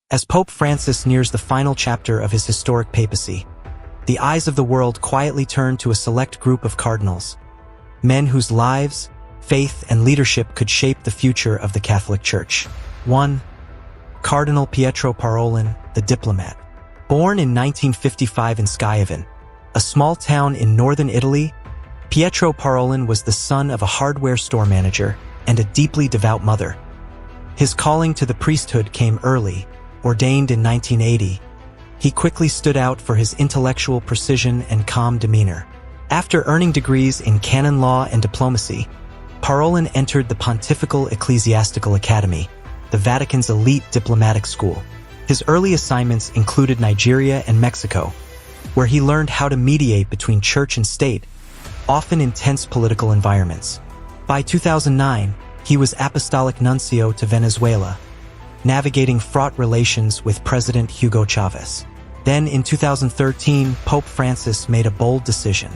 As Pope Francis nears the final chapter of his historic papacy, the eyes of the world quietly turn to a select group of cardinals, men whose lives, faith, and leadership could shape the future of the Catholic Church. 1. Cardinal Pietro Parolin, the diplomat. Born in 1955 in Schiavon, a small town in northern Italy, Pietro Parolin was the son of a hardware store manager and a deeply devout mother. His calling to the priesthood came early. Ordained in 1980, he quickly stood out for his intellectual precision and calm demeanor. After earning degrees in canon law and diplomacy, Parolin entered the Pontifical Ecclesiastical Academy, the Vatican's elite diplomatic school. His early assignments included Nigeria and Mexico, where he learned how to mediate between church and state, often in tense political environments. By 2009, he was Apostolic Nuncio to Venezuela, navigating fraught relations with President Hugo Chavez. Then in 2013, Pope Francis made a bold decision,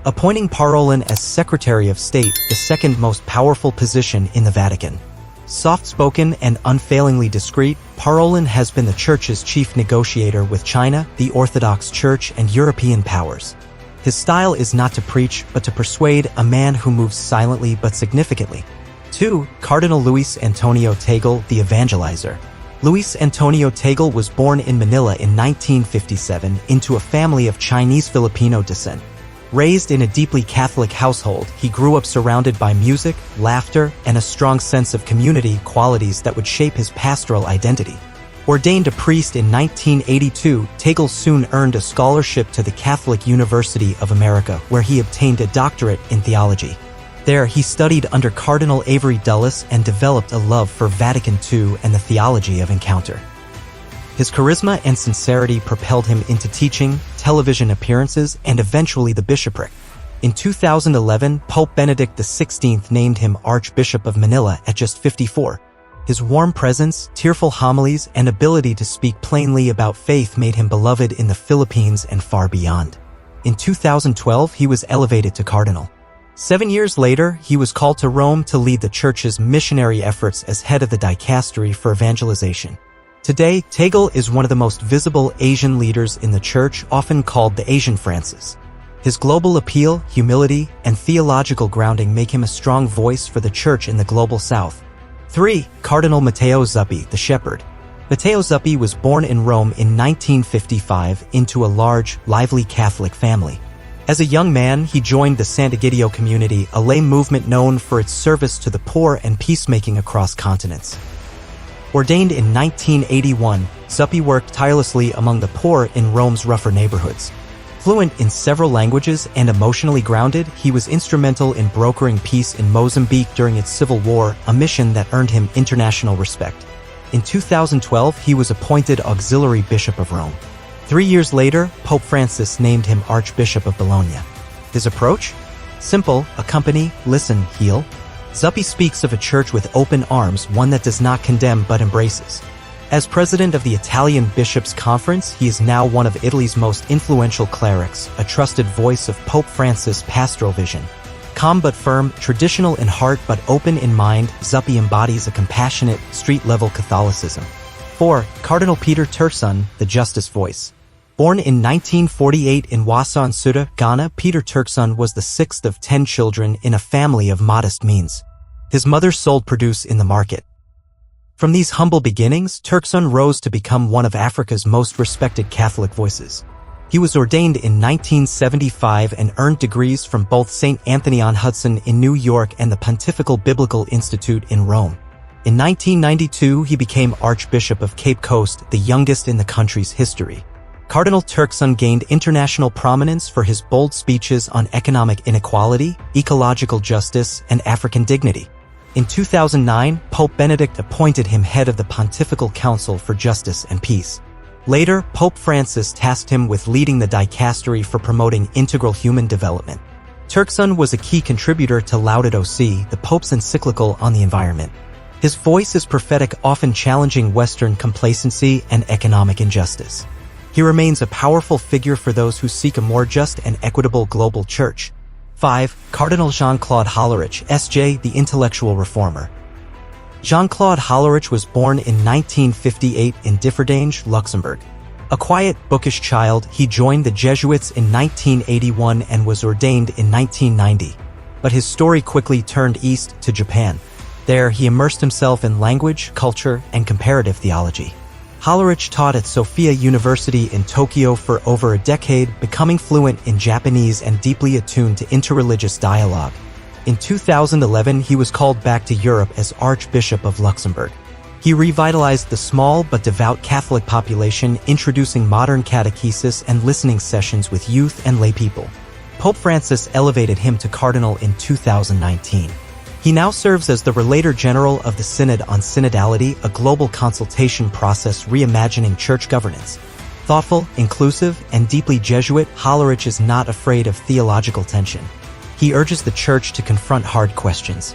appointing Parolin as Secretary of State, the second most powerful position in the Vatican. Soft-spoken and unfailingly discreet, Parolin has been the Church's chief negotiator with China, the Orthodox Church, and European powers. His style is not to preach, but to persuade, a man who moves silently but significantly. 2. Cardinal Luis Antonio Tagle, the evangelizer. Luis Antonio Tagle was born in Manila in 1957 into a family of Chinese-Filipino descent. Raised in a deeply Catholic household, he grew up surrounded by music, laughter, and a strong sense of community, qualities that would shape his pastoral identity. Ordained a priest in 1982, Tagle soon earned a scholarship to the Catholic University of America, where he obtained a doctorate in theology. There, he studied under Cardinal Avery Dulles and developed a love for Vatican II and the theology of encounter. His charisma and sincerity propelled him into teaching, television appearances, and eventually the bishopric. In 2011, Pope Benedict XVI named him Archbishop of Manila at just 54. His warm presence, tearful homilies, and ability to speak plainly about faith made him beloved in the Philippines and far beyond. In 2012, he was elevated to Cardinal. 7 years later, he was called to Rome to lead the Church's missionary efforts as head of the dicastery for evangelization. Today, Tagle is one of the most visible Asian leaders in the Church, often called the Asian Francis. His global appeal, humility, and theological grounding make him a strong voice for the Church in the global South. 3. Cardinal Matteo Zuppi, the shepherd. Matteo Zuppi was born in Rome in 1955 into a large, lively Catholic family. As a young man, he joined the Sant'Egidio community, a lay movement known for its service to the poor and peacemaking across continents. Ordained in 1981, Zuppi worked tirelessly among the poor in Rome's rougher neighborhoods. Fluent in several languages and emotionally grounded, he was instrumental in brokering peace in Mozambique during its civil war, a mission that earned him international respect. In 2012, he was appointed Auxiliary Bishop of Rome. 3 years later, Pope Francis named him Archbishop of Bologna. His approach? Simple: accompany, listen, heal. Zuppi speaks of a church with open arms, one that does not condemn but embraces. As president of the Italian Bishops' Conference, he is now one of Italy's most influential clerics, a trusted voice of Pope Francis' pastoral vision. Calm but firm, traditional in heart but open in mind, Zuppi embodies a compassionate, street-level Catholicism. 4. Cardinal Peter Turkson, the justice voice. Born in 1948 in Wasan Suda, Ghana, Peter Turkson was the sixth of 10 children in a family of modest means. His mother sold produce in the market. From these humble beginnings, Turkson rose to become one of Africa's most respected Catholic voices. He was ordained in 1975 and earned degrees from both St. Anthony-on-Hudson in New York and the Pontifical Biblical Institute in Rome. In 1992, he became Archbishop of Cape Coast, the youngest in the country's history. Cardinal Turkson gained international prominence for his bold speeches on economic inequality, ecological justice, and African dignity. In 2009, Pope Benedict appointed him head of the Pontifical Council for Justice and Peace. Later, Pope Francis tasked him with leading the dicastery for promoting integral human development. Turkson was a key contributor to Laudato Si', the Pope's encyclical on the environment. His voice is prophetic, often challenging Western complacency and economic injustice. He remains a powerful figure for those who seek a more just and equitable global church. 5. Cardinal Jean-Claude Hollerich, S.J., the intellectual reformer. Jean-Claude Hollerich was born in 1958 in Differdange, Luxembourg. A quiet, bookish child, he joined the Jesuits in 1981 and was ordained in 1990. But his story quickly turned east to Japan. There, he immersed himself in language, culture, and comparative theology. Hollerich taught at Sophia University in Tokyo for over a decade, becoming fluent in Japanese and deeply attuned to interreligious dialogue. In 2011, he was called back to Europe as Archbishop of Luxembourg. He revitalized the small but devout Catholic population, introducing modern catechesis and listening sessions with youth and laypeople. Pope Francis elevated him to Cardinal in 2019. He now serves as the Relator General of the Synod on Synodality, a global consultation process reimagining church governance. Thoughtful, inclusive, and deeply Jesuit, Hollerich is not afraid of theological tension. He urges the Church to confront hard questions.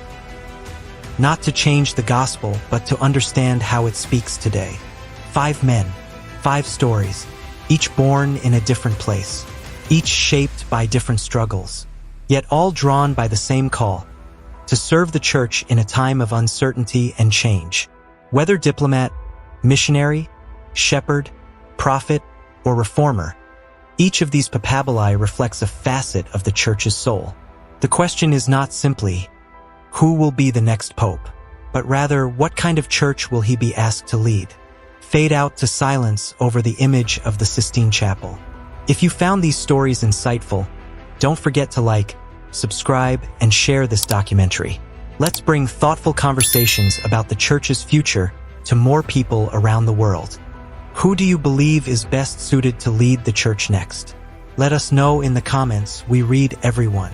Not to change the gospel, but to understand how it speaks today. 5 men, 5 stories, each born in a different place, each shaped by different struggles, yet all drawn by the same call: to serve the Church in a time of uncertainty and change. Whether diplomat, missionary, shepherd, prophet, or reformer, each of these Papabili reflects a facet of the Church's soul. The question is not simply, who will be the next pope, but rather, what kind of church will he be asked to lead? Fade out to silence over the image of the Sistine Chapel. If you found these stories insightful, don't forget to like, subscribe, and share this documentary. Let's bring thoughtful conversations about the Church's future to more people around the world. Who do you believe is best suited to lead the Church next? Let us know in the comments. We read everyone.